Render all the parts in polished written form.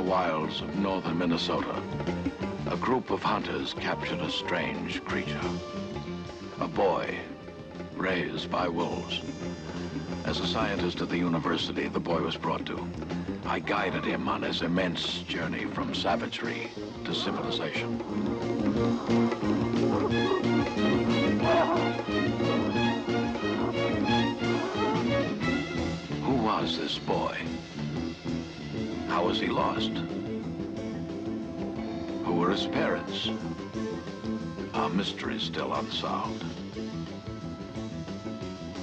wilds of northern Minnesota, a group of hunters captured a strange creature. A boy raised by wolves. As a scientist at the university the boy was brought to, I guided him on his immense journey from savagery to civilization. Who was this boy? How was he lost? Who were his parents? Our mystery is still unsolved.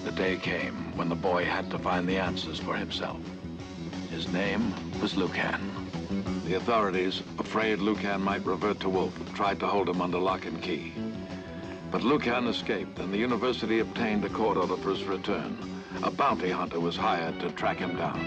The day came when the boy had to find the answers for himself. His name was Lucan. The authorities, afraid Lucan might revert to wolf, tried to hold him under lock and key. But Lucan escaped, and the university obtained a court order for his return. A bounty hunter was hired to track him down.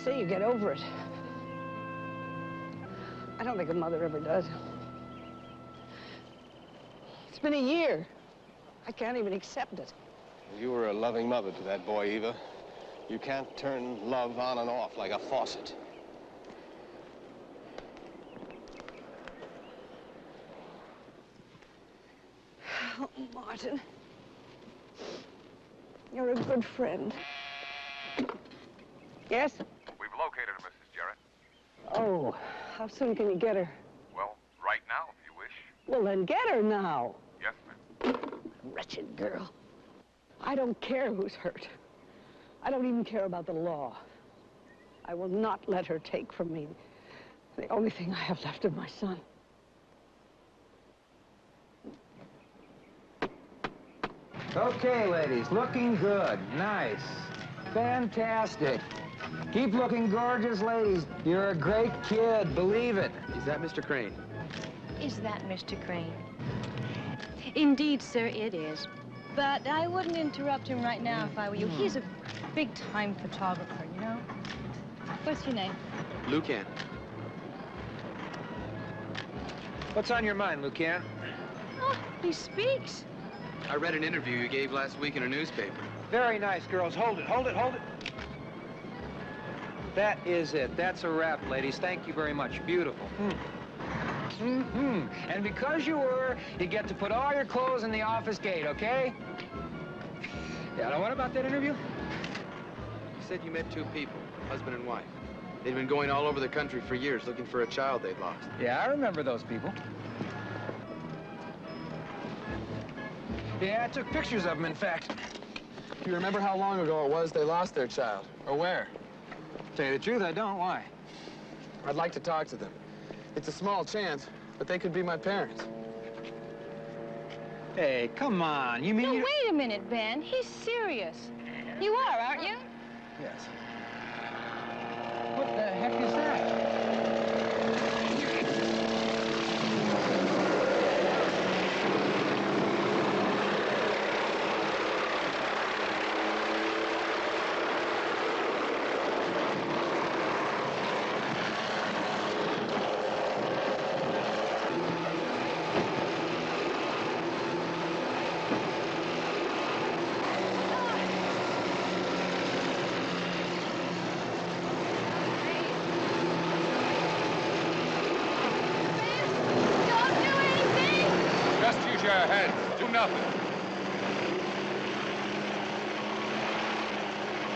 Say you get over it. I don't think a mother ever does. It's been a year. I can't even accept it. You were a loving mother to that boy, Eva. You can't turn love on and off like a faucet. Oh, Martin. You're a good friend. Yes? We've located her, Mrs. Jarrett. Oh, how soon can you get her? Well, right now, if you wish. Well, then get her now. Yes, ma'am. Wretched girl. I don't care who's hurt. I don't even care about the law. I will not let her take from me the only thing I have left of my son. Okay, ladies, looking good. Nice. Fantastic. Keep looking gorgeous, ladies. You're a great kid, believe it. Is that Mr. Crane? Is that Mr. Crane? Indeed, sir, it is. But I wouldn't interrupt him right now if I were you. He's a big-time photographer, you know? What's your name? Lucan. What's on your mind, Lucan? Oh, he speaks. I read an interview you gave last week in a newspaper. Very nice, girls. Hold it, hold it, hold it. That is it. That's a wrap, ladies. Thank you very much. Beautiful. And because you were, you get to put all your clothes in the office gate, okay? Yeah, now what about that interview? You said you met two people, husband and wife. They'd been going all over the country for years looking for a child they'd lost. Yeah, I remember those people. Yeah, I took pictures of them, in fact. Do you remember how long ago it was they lost their child? Or where? Tell you the truth, I don't. Why? I'd like to talk to them. It's a small chance, but they could be my parents. Hey, come on. You mean No, you... wait a minute, Ben. He's serious. You are, aren't you? Yes. What the heck is that?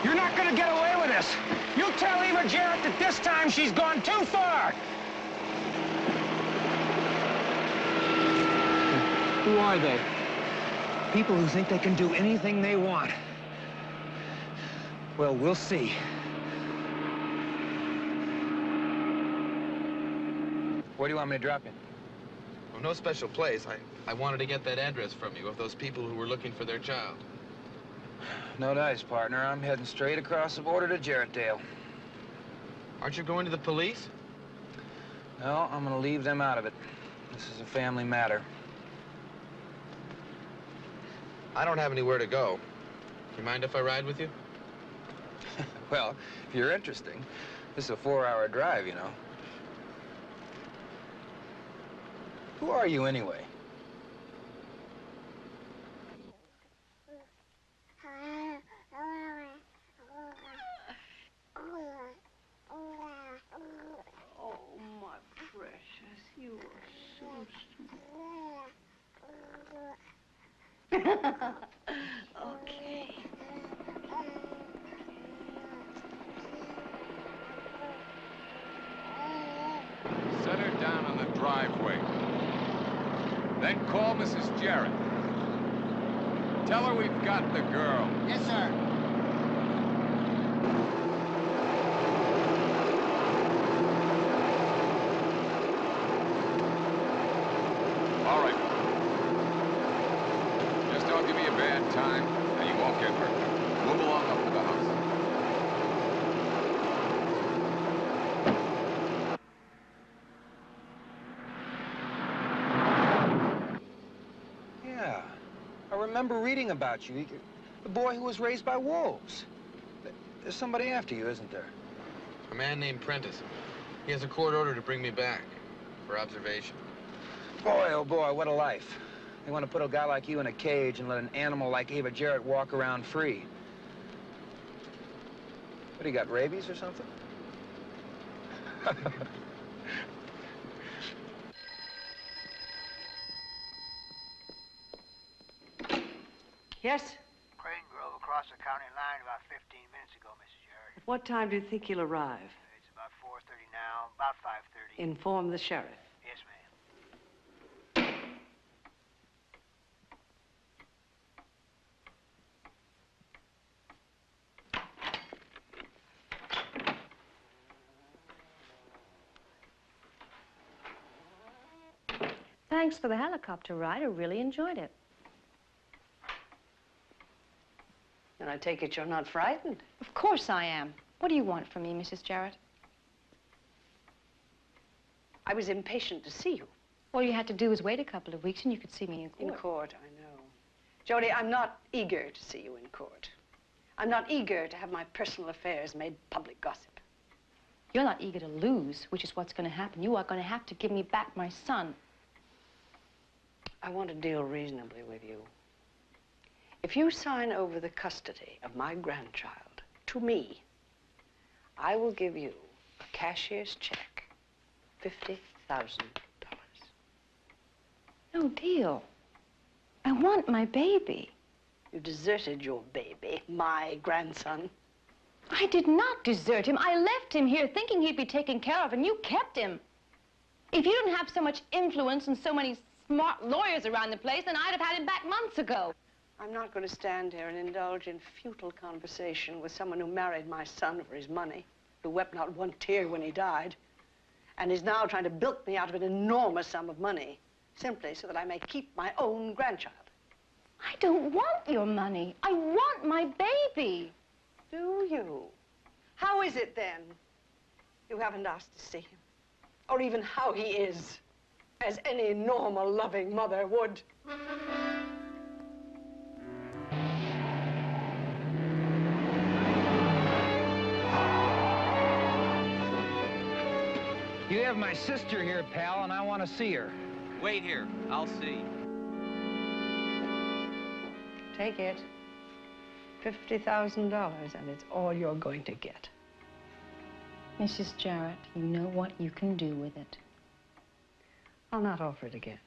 You're not gonna get away with this. You tell Eva Jarrett that this time she's gone too far. Who are they? People who think they can do anything they want. Well, we'll see. Where do you want me to drop in? Oh, no special place. I wanted to get that address from you of those people who were looking for their child. No dice, partner. I'm heading straight across the border to Jarrettdale. Aren't you going to the police? No, I'm gonna leave them out of it. This is a family matter. I don't have anywhere to go. Do you mind if I ride with you? Well, if you're interesting, this is a 4-hour drive, you know. Who are you, anyway? Oh, my precious, you are so sweet. Okay. Set her down on the driveway. Then call Mrs. Jarrett. Tell her we've got the girl. Yes, sir. All right. Just don't give me a bad time, and you won't get hurt. Move along up to the house. Yeah, I remember reading about you. The boy who was raised by wolves. There's somebody after you, isn't there? A man named Prentice. He has a court order to bring me back for observation. Boy, oh boy, what a life. They want to put a guy like you in a cage and let an animal like Ava Jarrett walk around free. What, he got rabies or something? Yes? Crane drove across the county line about 15 minutes ago, Mrs. Jarrett. At what time do you think he'll arrive? It's about 4:30 now, about 5:30. Inform the sheriff. Yes, ma'am. Thanks for the helicopter ride. I really enjoyed it. And I take it you're not frightened? Of course I am. What do you want from me, Mrs. Jarrett? I was impatient to see you. All you had to do was wait a couple of weeks and you could see me in court. In court, I know. Jody, I'm not eager to see you in court. I'm not eager to have my personal affairs made public gossip. You're not eager to lose, which is what's going to happen. You are going to have to give me back my son. I want to deal reasonably with you. If you sign over the custody of my grandchild to me, I will give you a cashier's check, $50,000. No deal. I want my baby. You deserted your baby, my grandson. I did not desert him. I left him here thinking he'd be taken care of, and you kept him. If you didn't have so much influence and so many smart lawyers around the place, then I'd have had him back months ago. I'm not going to stand here and indulge in futile conversation with someone who married my son for his money, who wept not one tear when he died, and is now trying to bilk me out of an enormous sum of money, simply so that I may keep my own grandchild. I don't want your money. I want my baby. Do you? How is it, then, you haven't asked to see him? Or even how he is, as any normal, loving mother would? You have my sister here, pal, and I want to see her. Wait here. I'll see. Take it. $50,000, and it's all you're going to get. Mrs. Jarrett, you know what you can do with it. I'll not offer it again.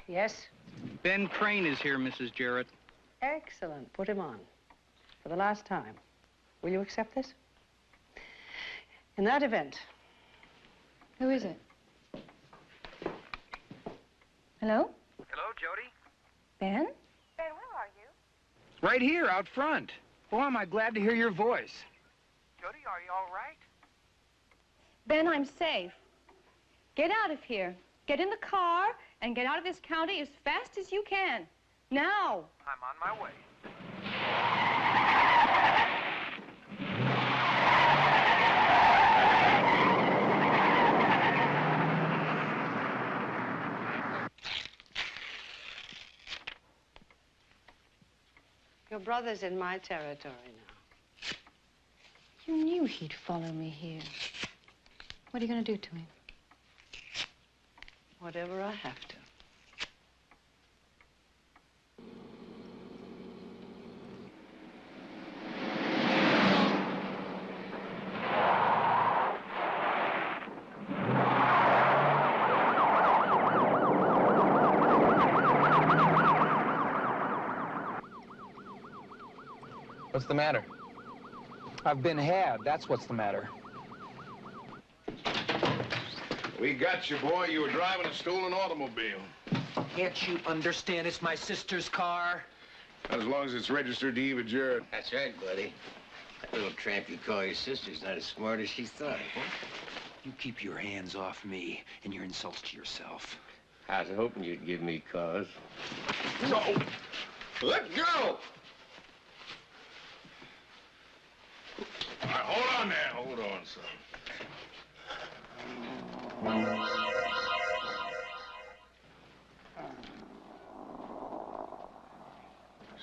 Yes? Ben Crane is here, Mrs. Jarrett. Excellent. Put him on. For the last time. Will you accept this? In that event... Who is it? Hello? Hello, Jody? Ben? Ben, where are you? Right here, out front. Boy, am I glad to hear your voice. Jody, are you all right? Ben, I'm safe. Get out of here. Get in the car and get out of this county as fast as you can. Now. I'm on my way. Your brother's in my territory now. You knew he'd follow me here. What are you going to do to him? Whatever I have to. What's the matter? I've been had, that's what's the matter. We got you, boy. You were driving a stolen automobile. Can't you understand? It's my sister's car. As long as it's registered to Eva Jarrett. That's right, buddy. That little tramp you call your sister's not as smart as she thought. You keep your hands off me and your insults to yourself. I was hoping you'd give me cause. No! Let go! All right, hold on there. Hold on, son.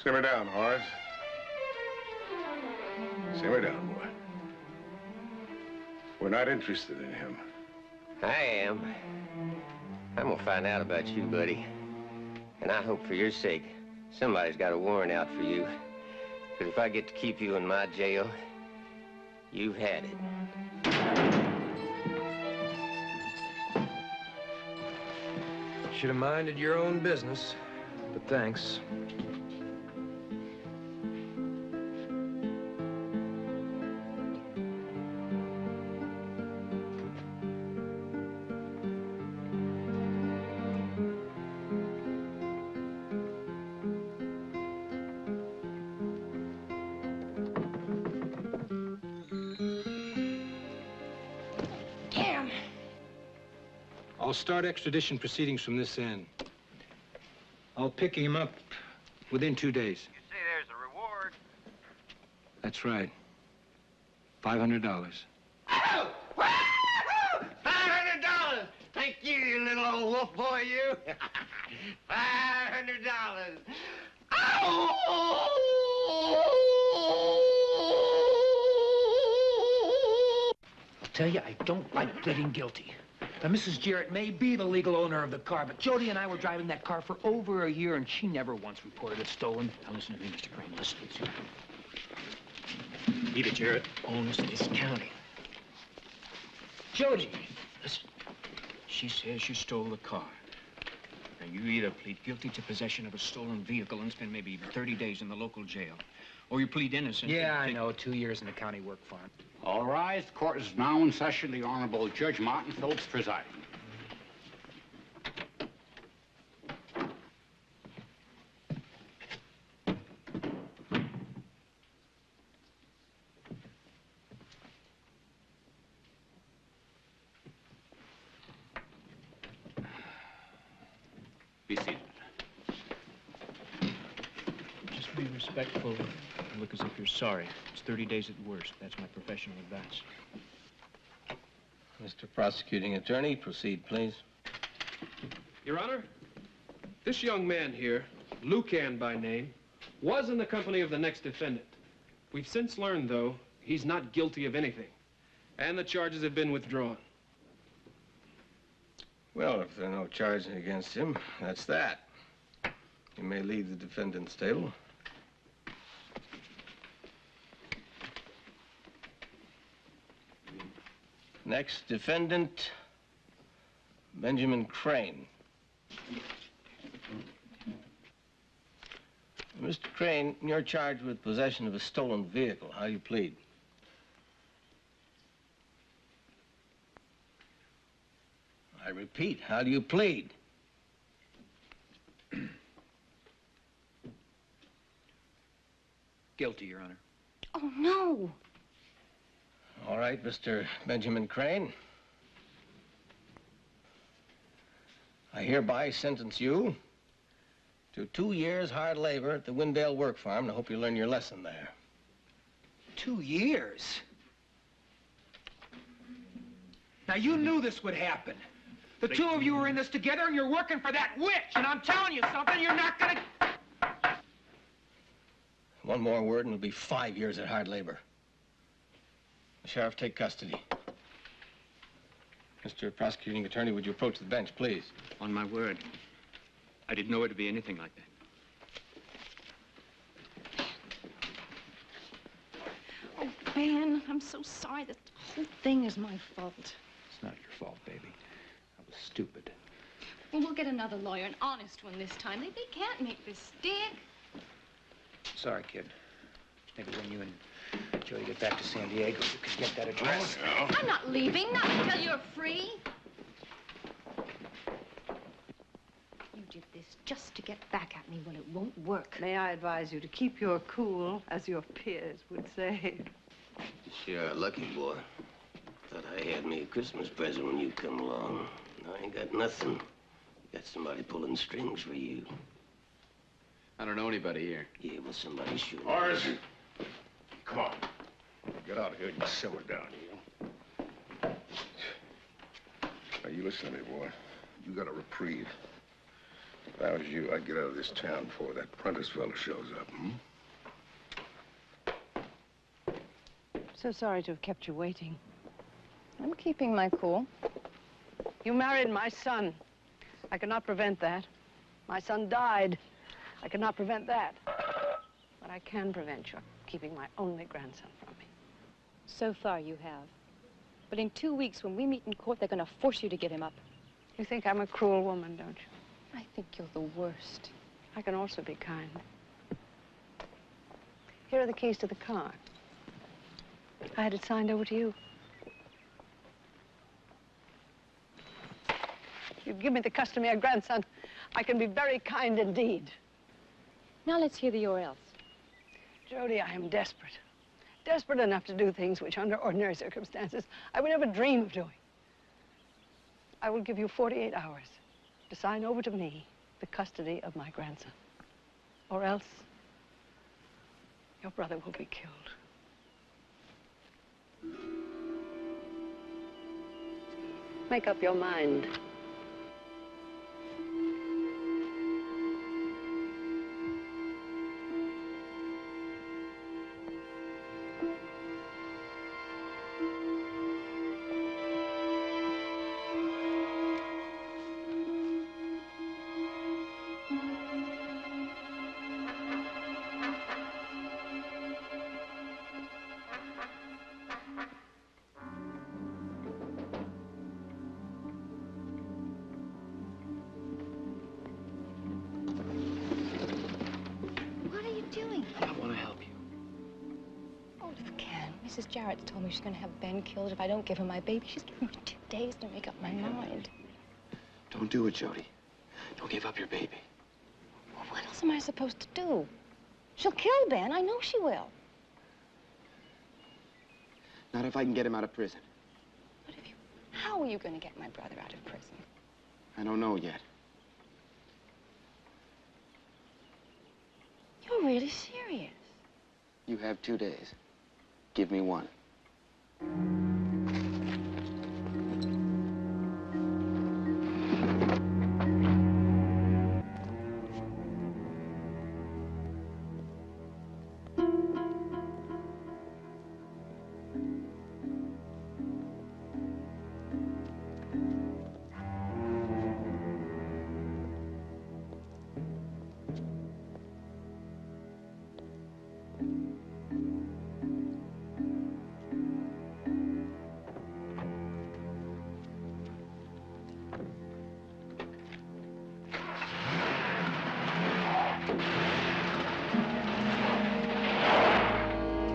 Simmer down, Horace. Simmer down, boy. We're not interested in him. I am. I'm gonna find out about you, buddy. And I hope for your sake, somebody's got a warrant out for you. Because if I get to keep you in my jail, you've had it. Should have minded your own business, but thanks. I'll start extradition proceedings from this end. I'll pick him up within 2 days. You say there's a reward. That's right. $500. Oh! $500! Thank you, you little old wolf boy, you. $500. Oh! I'll tell you, I don't like pleading guilty. Now, Mrs. Jarrett may be the legal owner of the car, but Jody and I were driving that car for over a year, and she never once reported it stolen. Now, listen to me, Mr. Crane. Listen. Eva Jarrett owns this county. Jody! Listen, she says you stole the car. Now, you either plead guilty to possession of a stolen vehicle and spend maybe even 30 days in the local jail, or you plead innocent. Yeah, I know. 2 years in the county work farm. All rise. The court is now in session. The Honorable Judge Martin Phillips presiding. Be seated. Just be respectful and look as if you're sorry. It's 30 days at worst. That's my professional advice. Mr. Prosecuting Attorney, proceed, please. Your Honor, this young man here, Lucan by name, was in the company of the next defendant. We've since learned, though, he's not guilty of anything, and the charges have been withdrawn. Well, if there are no charges against him, that's that. You may leave the defendant's table. Next defendant, Benjamin Crane. Mr. Crane, you're charged with possession of a stolen vehicle. How do you plead? I repeat, how do you plead? Guilty, Your Honor. Oh, no. All right, Mr. Benjamin Crane. I hereby sentence you to 2 years hard labor at the Windale Work Farm, and I hope you learn your lesson there. 2 years? Now, you knew this would happen. The two of you were in this together, and you're working for that witch. And I'm telling you something, you're not gonna... One more word, and it'll be 5 years at hard labor. The sheriff, take custody. Mr. Prosecuting Attorney, would you approach the bench, please? On my word, I didn't know it would be anything like that. Oh, Ben, I'm so sorry. The whole thing is my fault. It's not your fault, baby. I was stupid. Well, we'll get another lawyer, an honest one this time. They can't make this stick. Sorry, kid. Maybe when you and Jody get back to San Diego, you can get that address. Oh, I'm not leaving, not until you're free. You did this just to get back at me when it won't work. May I advise you to keep your cool, as your peers would say. Sure, lucky boy. Thought I had me a Christmas present when you come along. I ain't got nothing. Got somebody pulling strings for you. I don't know anybody here. Yeah, well, somebody should. Horace, come on. Get out of here and simmer down, you. Now, you listen to me, boy. You got a reprieve. If I was you, I'd get out of this town before that Prentice fella shows up, So sorry to have kept you waiting. I'm keeping my cool. You married my son. I cannot prevent that. My son died. I cannot prevent that. But I can prevent your keeping my only grandson from me. So far you have. But in 2 weeks, when we meet in court, they're going to force you to give him up. You think I'm a cruel woman, don't you? I think you're the worst. I can also be kind. Here are the keys to the car. I had it signed over to you. You give me the customary grandson, I can be very kind indeed. Now let's hear the or else. Jody, I am desperate. Desperate enough to do things which, under ordinary circumstances, I would never dream of doing. I will give you 48 hours to sign over to me the custody of my grandson. Or else, your brother will be killed. Make up your mind. Mrs. Jarrett's told me she's going to have Ben killed if I don't give him my baby. She's given me 2 days to make up my mind. Don't do it, Jody. Don't give up your baby. Well, what else am I supposed to do? She'll kill Ben. I know she will. Not if I can get him out of prison. How are you going to get my brother out of prison? I don't know yet. You're really serious. You have 2 days. Give me 1.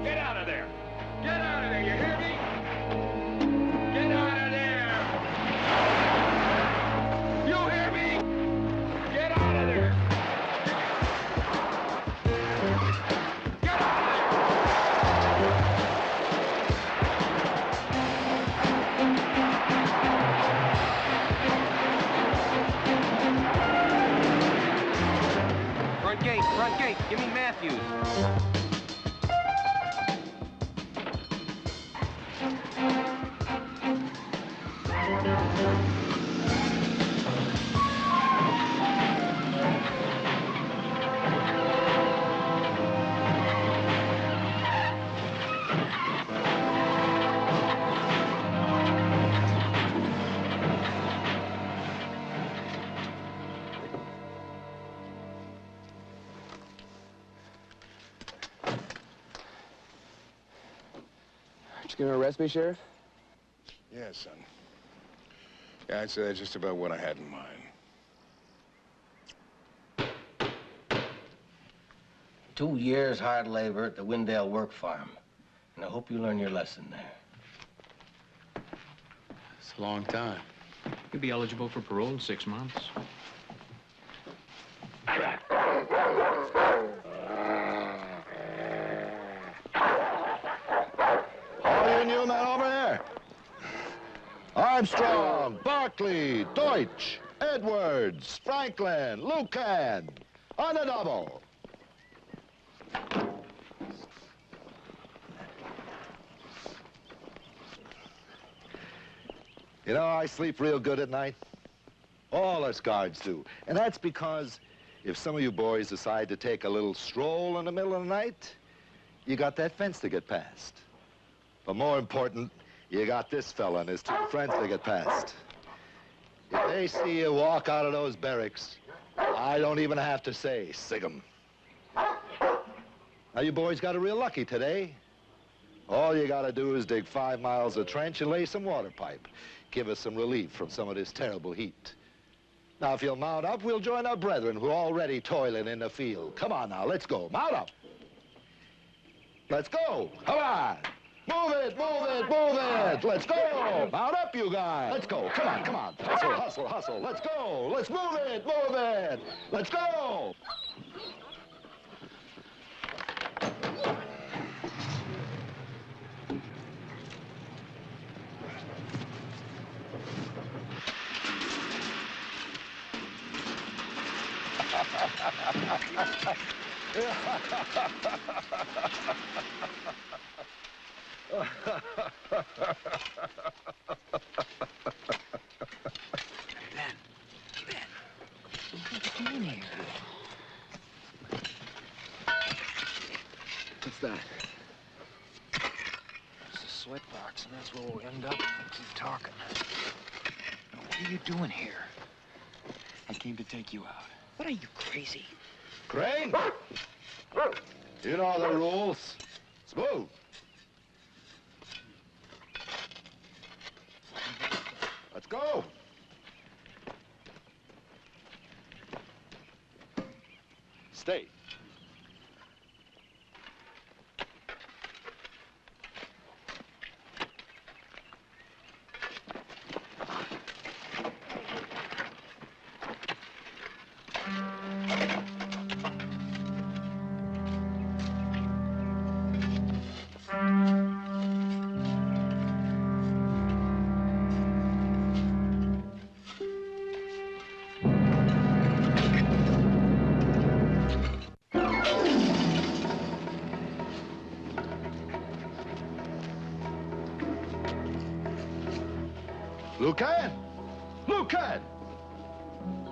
Get out of there, you hear Give me Matthews. You gonna arrest me, Sheriff? Yeah, son. Yeah, I'd say that's just about what I had in mind. 2 years hard labor at the Windale Work Farm. And I hope you learn your lesson there. It's a long time. You'll be eligible for parole in 6 months. All you new men over here. Armstrong, Barkley, Deutsch, Edwards, Franklin, Lucan. On the double. You know, I sleep real good at night. All us guards do. And that's because if some of you boys decide to take a little stroll in the middle of the night, you got that fence to get past. But more important, you got this fella and his 2 friends to get past. If they see you walk out of those barracks, I don't even have to say, sig 'em. Now, you boys got it real lucky today. All you gotta do is dig 5 miles of trench and lay some water pipe. Give us some relief from some of this terrible heat. Now, if you'll mount up, we'll join our brethren who are already toiling in the field. Come on now, let's go. Mount up. Let's go. Come on. Move it, move it, move it. Let's go. Mount up, you guys. Let's go. Come on, come on. Hustle, hustle, hustle. Let's go. Let's move it, move it. Let's go. What's that? It's a sweat box, and that's where we'll end up if we keep talking. What are you doing here? I came to take you out. What are you, crazy? Crane! You know the rules. Smooth. Let's go. Stay. Lucan! Lucan!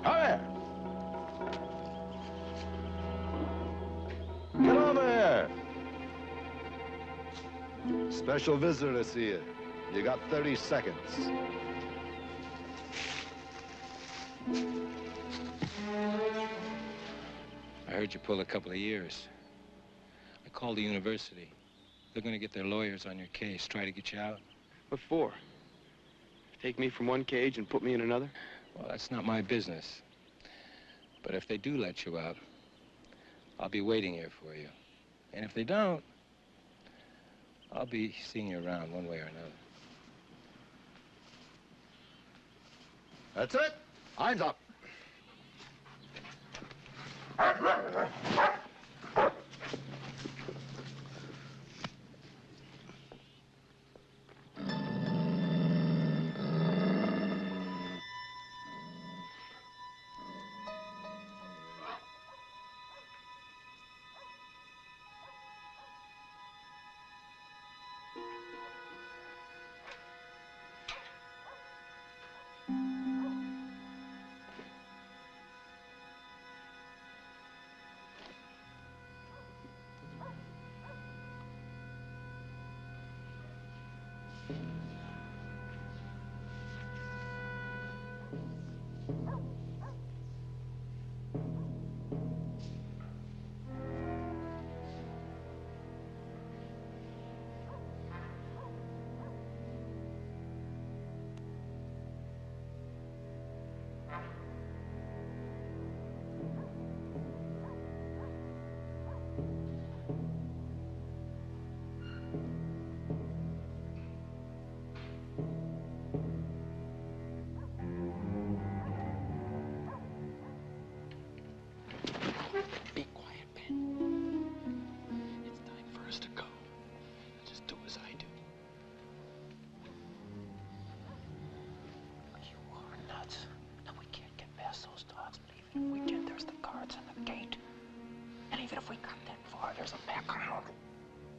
Come here! Get over here! Special visitor to see you. You got 30 seconds. I heard you pulled a couple of years. I called the university. They're going to get their lawyers on your case, try to get you out. What for? Take me from one cage and put me in another? Well, that's not my business. But if they do let you out, I'll be waiting here for you. And if they don't, I'll be seeing you around one way or another. That's it. Eyes up. Be quiet, Ben. It's time for us to go. Just do as I do. You are nuts. No, we can't get past those dogs, but even if we did, there's the guards and the gate. And even if we got that far, there's a back road.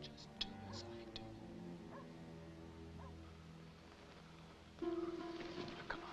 Just do as I do. Come on.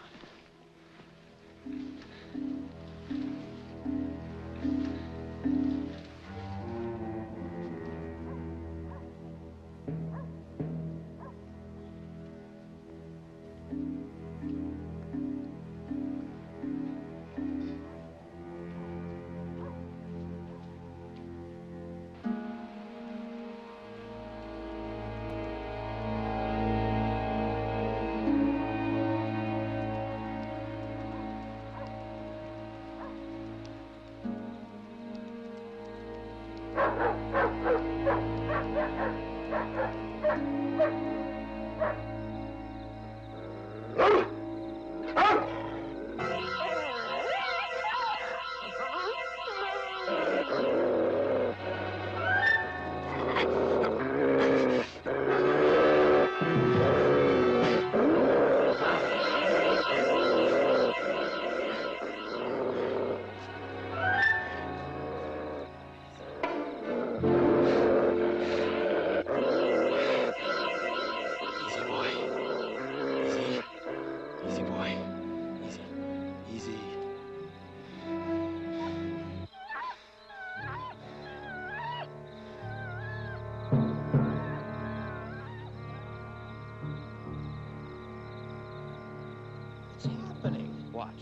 Watch.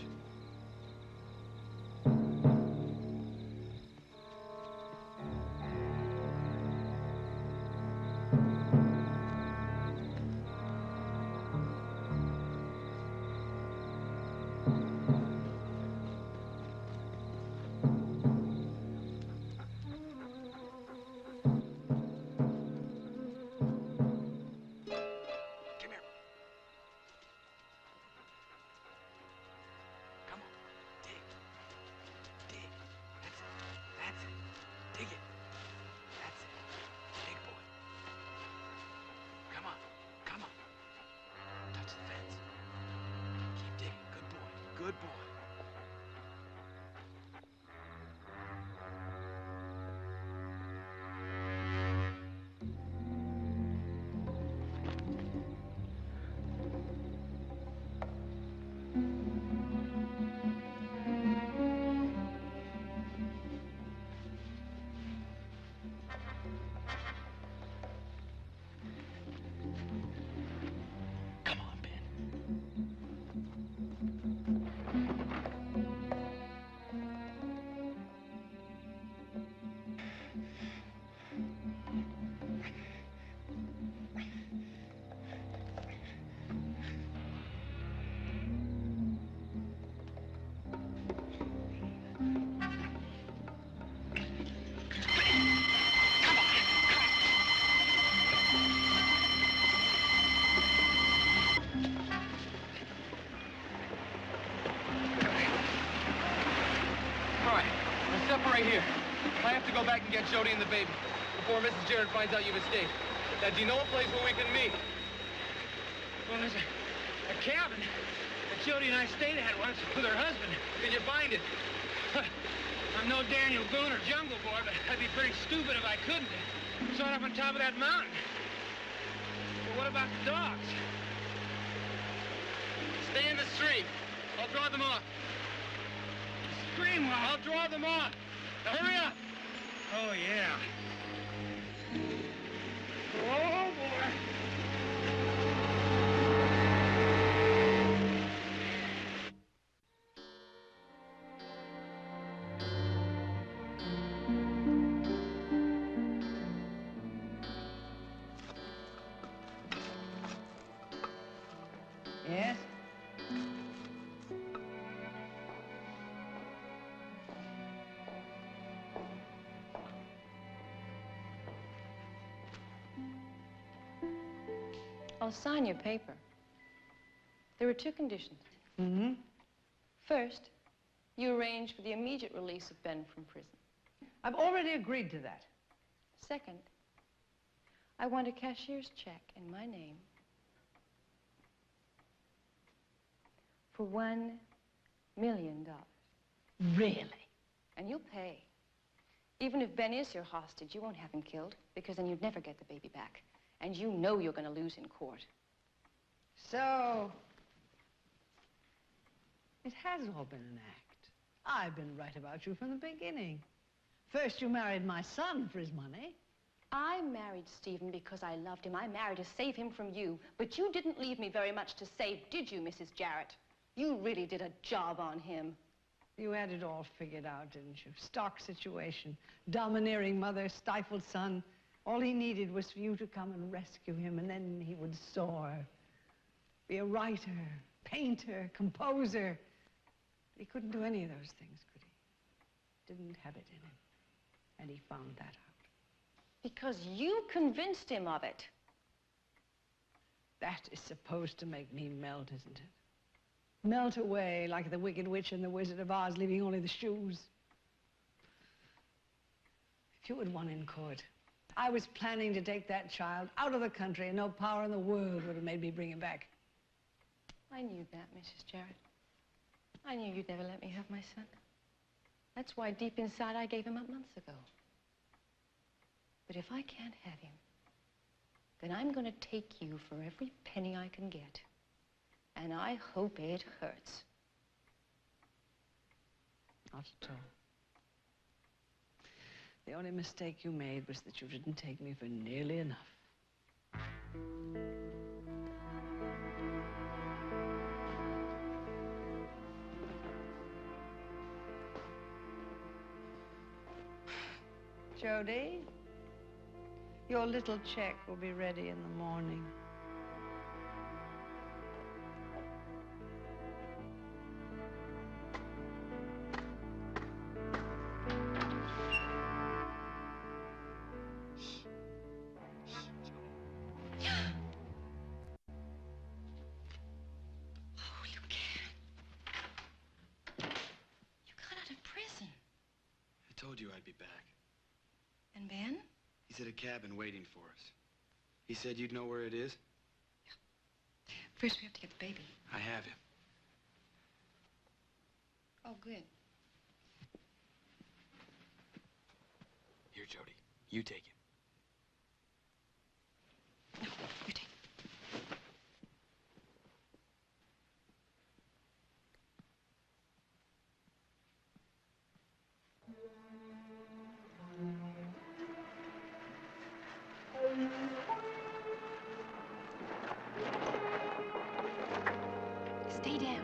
Good boy. Come on, Ben. Right here. I have to go back and get Jody and the baby before Mrs. Jarrett finds out you've escaped. Now, do you know a place where we can meet? Well, there's a cabin that Jody and I stayed at once with her husband. Can you find it? I'm no Daniel Boone or Jungle Boy, but I'd be pretty stupid if I couldn't. It's right up on top of that mountain. But what about the dogs? Stay in the stream. I'll draw them off. Stream? Well, I'll draw them off. Now, hurry up. Oh, yeah. Oh, boy. Yes? I'll sign your paper. There are two conditions. Mm-hmm. First, you arrange for the immediate release of Ben from prison. I've already agreed to that. Second, I want a cashier's check in my name for $1 million. Really? And you'll pay. Even if Ben is your hostage, you won't have him killed, because then you'd never get the baby back. And you know you're going to lose in court. So, it has all been an act. I've been right about you from the beginning. First, you married my son for his money. I married Stephen because I loved him. I married to save him from you. But you didn't leave me very much to save, did you, Mrs. Jarrett? You really did a job on him. You had it all figured out, didn't you? Stock situation, domineering mother, stifled son. All he needed was for you to come and rescue him, and then he would soar. Be a writer, painter, composer. But he couldn't do any of those things, could he? Didn't have it in him. And he found that out. Because you convinced him of it. That is supposed to make me melt, isn't it? Melt away like the Wicked Witch and the Wizard of Oz, leaving only the shoes. If you had won in court, I was planning to take that child out of the country, and no power in the world would have made me bring him back. I knew that, Mrs. Jarrett. I knew you'd never let me have my son. That's why deep inside I gave him up months ago. But if I can't have him, then I'm going to take you for every penny I can get. And I hope it hurts. Not at all. The only mistake you made was that you didn't take me for nearly enough. Jody, your little check will be ready in the morning. I told you I'd be back. And Ben? He's at a cabin waiting for us. He said you'd know where it is? First, we have to get the baby. I have him. Oh, good. Here, Jody. You take him. No, you take him. Stay down.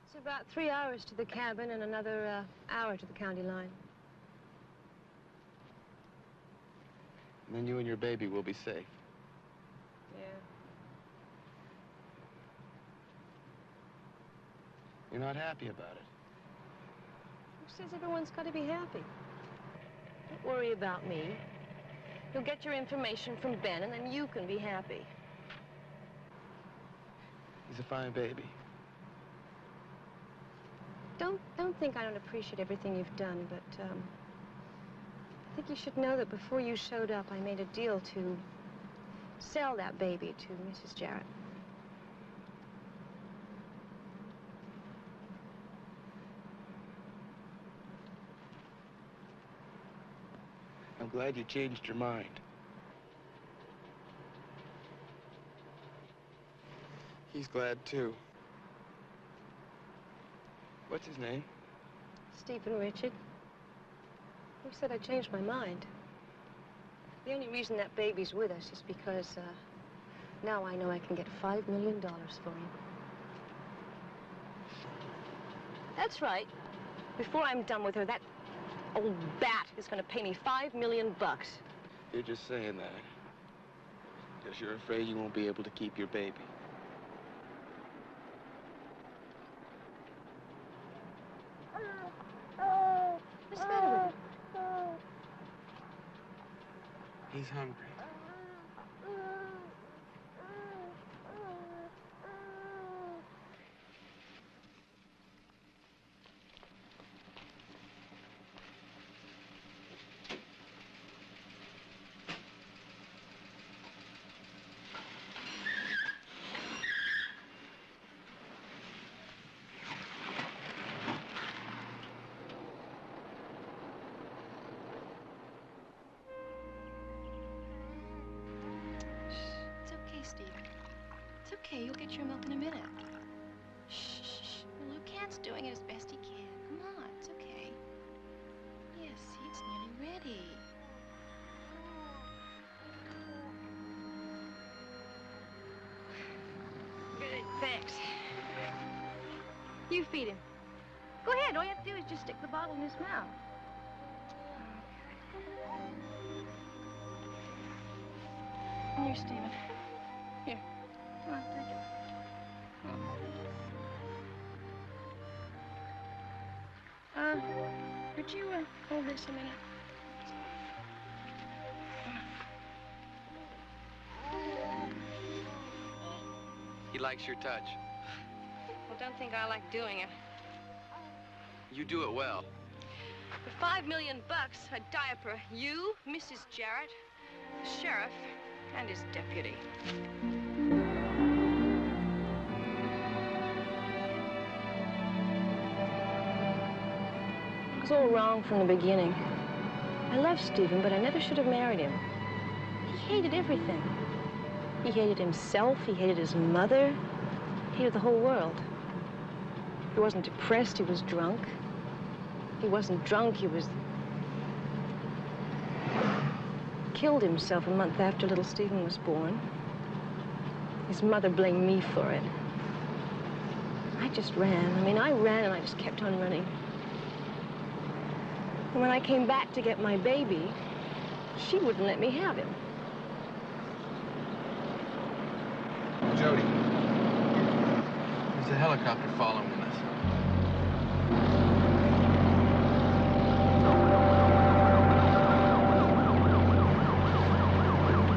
It's about 3 hours to the cabin and another hour to the county line. And then you and your baby will be safe. Yeah. You're not happy about it. Who says everyone's got to be happy? Don't worry about me. You'll get your information from Ben, and then you can be happy. He's a fine baby. Don't think I don't appreciate everything you've done, but I think you should know that before you showed up, I made a deal to sell that baby to Mrs. Jarrett. I'm glad you changed your mind. He's glad, too. What's his name? Stephen Richard. Who said I changed my mind? The only reason that baby's with us is because, now I know I can get $5 million for him. That's right. Before I'm done with her, that old bat is going to pay me $5 million. You're just saying that because you're afraid you won't be able to keep your baby. What's the matter with him? He's hungry. It's okay, Stephen. It's okay. You'll get your milk in a minute. Shh, shh, shh. Lucan's doing it as best he can. Come on, it's okay. Yes, see, it's nearly ready. Good, thanks. You feed him. Go ahead. All you have to do is just stick the bottle in his mouth. Here, Stephen. Here. Come on, take it. Could you hold this a minute? He likes your touch. Well, don't think I like doing it. You do it well. For $5 million, a diaper, you, Mrs. Jarrett, the sheriff, and his deputy. It was all wrong from the beginning. I loved Stephen, but I never should have married him. He hated everything. He hated himself, he hated his mother, he hated the whole world. He wasn't depressed, he was drunk. He wasn't drunk, he was... killed himself a month after little Stephen was born. His mother blamed me for it. I just ran. I mean, I ran and I just kept on running. And when I came back to get my baby, she wouldn't let me have him. Jody, there's a helicopter following us.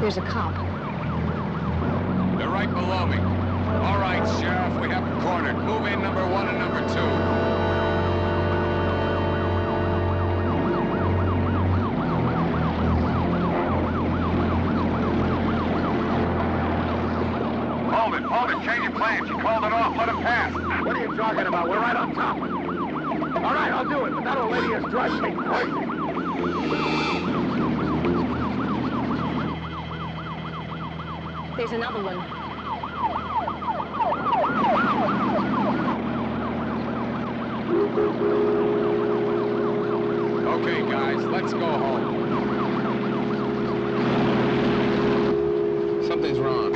There's a cop. They're right below me. All right, Sheriff, we have them cornered. Move in number 1 and number 2. Hold it, change your plans. You called it off. Let him pass. What are you talking about? We're right on top. All right, I'll do it, but that old lady has driven me crazy. There's another one. Okay, guys, let's go home. Something's wrong.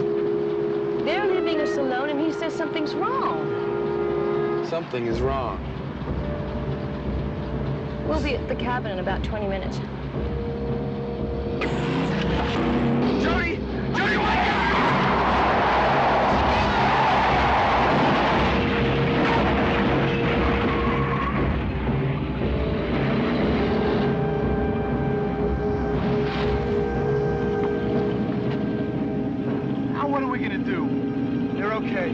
They're leaving us alone, and he says something's wrong. Something is wrong. We'll be at the cabin in about 20 minutes. Jody! Jody, wake up! Now what are we gonna do? They're okay.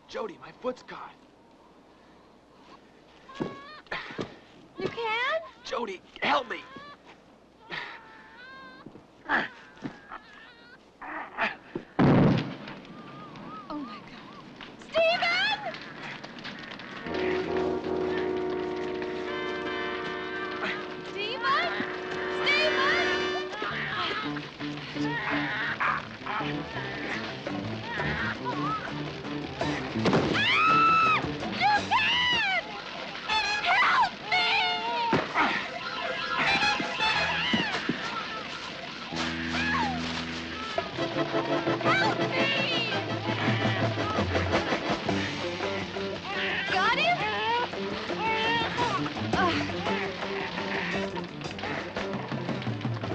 Jody, my foot's caught. You can? Jody, help me. Oh, my God. Stephen! Stephen! Stephen! Got him?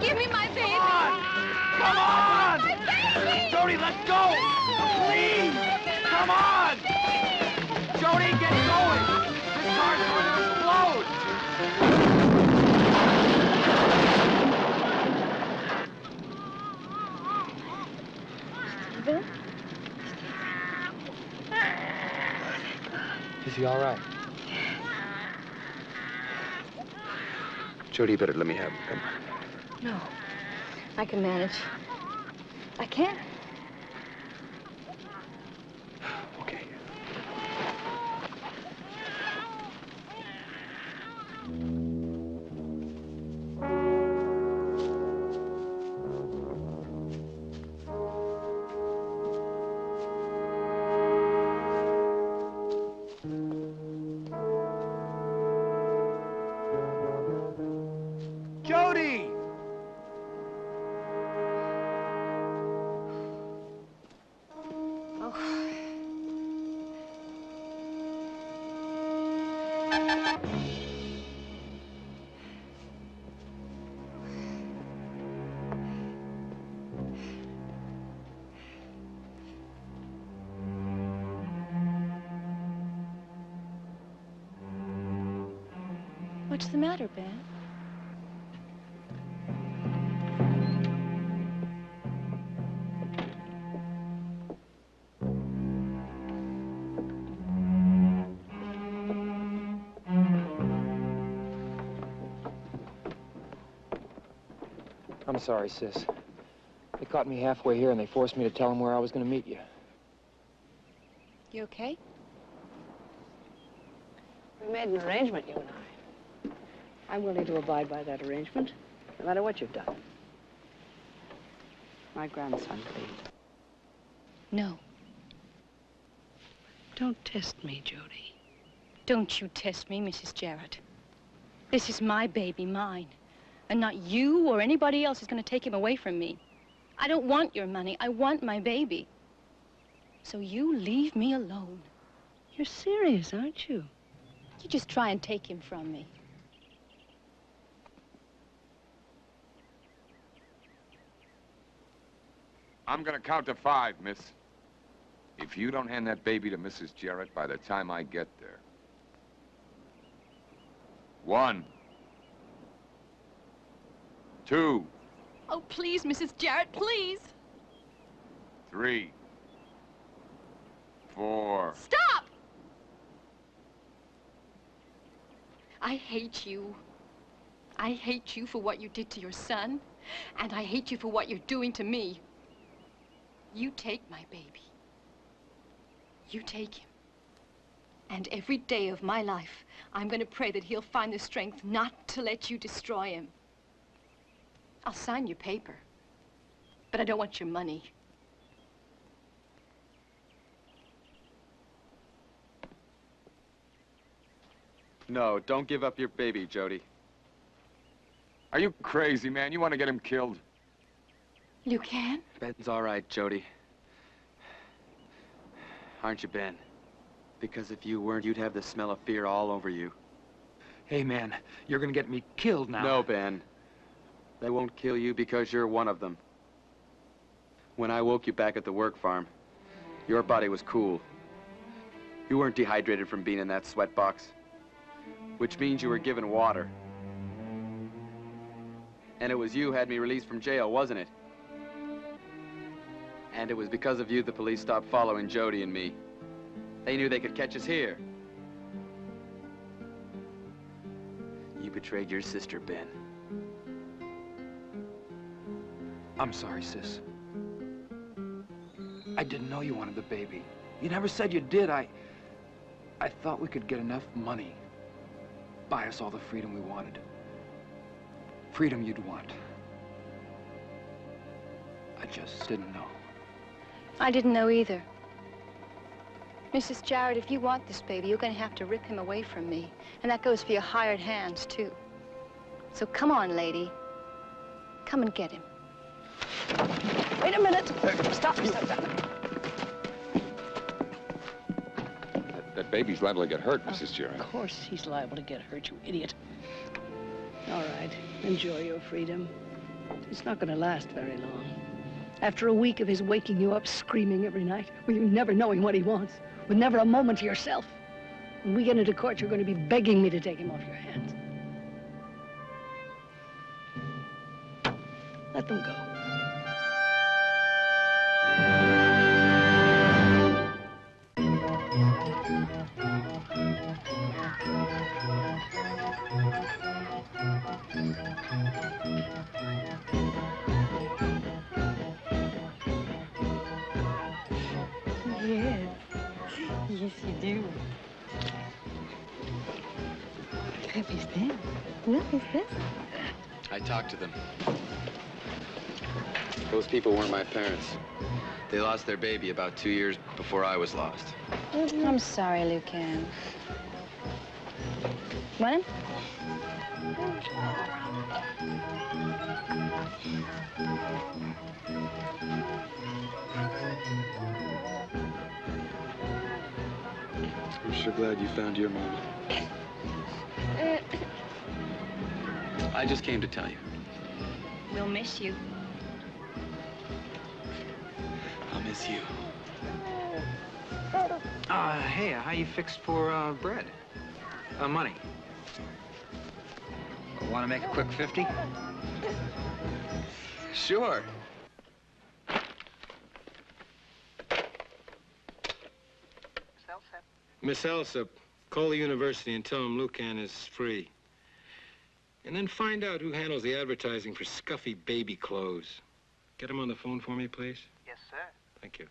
Give me my baby! Come on! My baby! Jody, let's go! Please! Come on! Jody, get going! This car's going to explode! Stephen? Is he all right? Jody, you better let me have him. Come on. No. I can manage. I can. Okay. Jody! Oh. What's the matter, Ben? I'm sorry, sis. They caught me halfway here and they forced me to tell them where I was going to meet you. You okay? We made an arrangement, you and I. I'm willing to abide by that arrangement, no matter what you've done. My grandson, please. No. Don't test me, Jody. Don't you test me, Mrs. Jarrett. This is my baby, mine. And not you or anybody else is going to take him away from me. I don't want your money. I want my baby. So you leave me alone. You're serious, aren't you? You just try and take him from me. I'm gonna count to 5, miss. If you don't hand that baby to Mrs. Jarrett by the time I get there. 1. 2. Oh, please, Mrs. Jarrett, please. 3. 4. Stop! I hate you. I hate you for what you did to your son, and I hate you for what you're doing to me. You take my baby. You take him. And every day of my life, I'm going to pray that he'll find the strength not to let you destroy him. I'll sign your paper, but I don't want your money. No, don't give up your baby, Jody. Are you crazy, man? You want to get him killed? Lucan? Ben's all right, Jody. Aren't you, Ben? Because if you weren't, you'd have the smell of fear all over you. Hey, man, you're gonna get me killed now. No, Ben. They won't kill you because you're one of them. When I woke you back at the work farm, your body was cool. You weren't dehydrated from being in that sweat box, which means you were given water. And it was you who had me released from jail, wasn't it? And it was because of you the police stopped following Jody and me. They knew they could catch us here. You betrayed your sister, Ben. I'm sorry, sis. I didn't know you wanted the baby. You never said you did. I thought we could get enough money, buy us all the freedom we wanted. Freedom you'd want. I just didn't know. I didn't know either. Mrs. Jarrett, if you want this baby, you're going to have to rip him away from me. And that goes for your hired hands, too. So come on, lady. Come and get him. Wait a minute. Stop. That baby's liable to get hurt, Mrs. Jarrett. Of course he's liable to get hurt, you idiot. All right, enjoy your freedom. It's not going to last very long. After a week of his waking you up screaming every night, with you never knowing what he wants, with never a moment to yourself, when we get into court, you're going to be begging me to take him off your hands. Let them go. Yes. Yes, you do. What is that? What is that? I talked to them. Those people weren't my parents. They lost their baby about 2 years before I was lost. I'm sorry, Lucan. Want him? I'm sure glad you found your mama. I just came to tell you. We'll miss you. I'll miss you. Hey, how you fixed for, bread? Money. Want to make a quick 50? Sure. Miss Alsop, call the university and tell them Lucan is free. And then find out who handles the advertising for scuffy baby clothes. Get him on the phone for me, please. Yes, sir. Thank you.